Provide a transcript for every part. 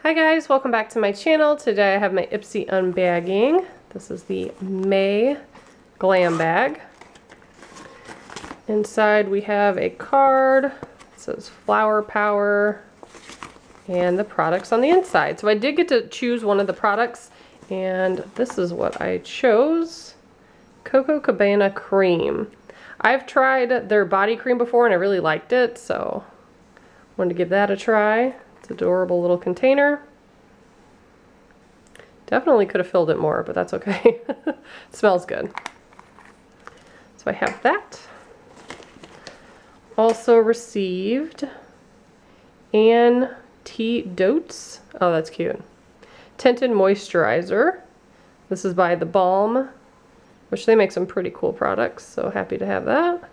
Hi guys, welcome back to my channel. Today I have my Ipsy unbagging. This is the May Glam bag. Inside we have a card. It says Flower Power and the products on the inside. So I did get to choose one of the products and this is what I chose. Coco Cabana Cream. I've tried their body cream before and I really liked it, so wanted to give that a try. It's an adorable little container. Definitely could have filled it more, but that's okay. It smells good. So I have that. Also received Antidotes. Oh, that's cute. Tinted Moisturizer. This is by The Balm, which they make some pretty cool products, so happy to have that.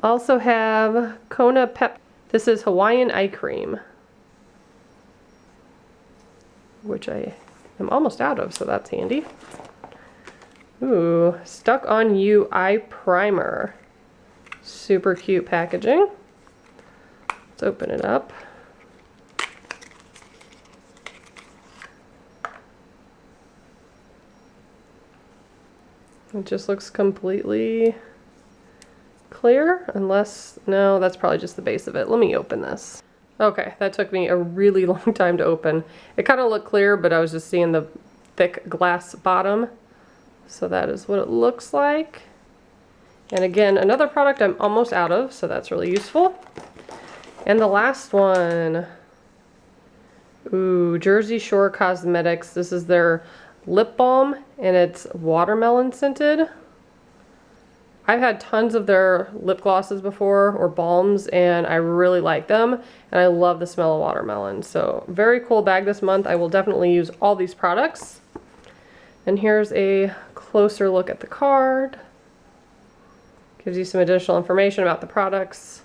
Also have Kona Pep. This is Hawaiian Eye Cream, which I am almost out of, so that's handy. Ooh, Stuck on You Eye Primer. Super cute packaging. Let's open it up. It just looks completely clear, unless, no, that's probably just the base of it. Let me open this. Okay, that took me a really long time to open. It kind of looked clear, but I was just seeing the thick glass bottom. So that is what it looks like. And again, another product I'm almost out of, so that's really useful. And the last one, ooh, Jersey Shore Cosmetics. This is their lip balm, and it's watermelon scented. I've had tons of their lip glosses before, or balms, and I really like them, and I love the smell of watermelon. So very cool bag this month. I will definitely use all these products. And here's a closer look at the card. Gives you some additional information about the products.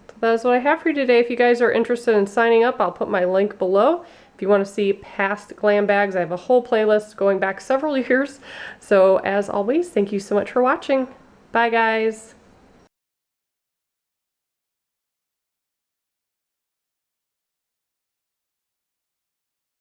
So that is what I have for you today. If you guys are interested in signing up, I'll put my link below. If you want to see past glam bags, I have a whole playlist going back several years. So as always, thank you so much for watching. Bye guys.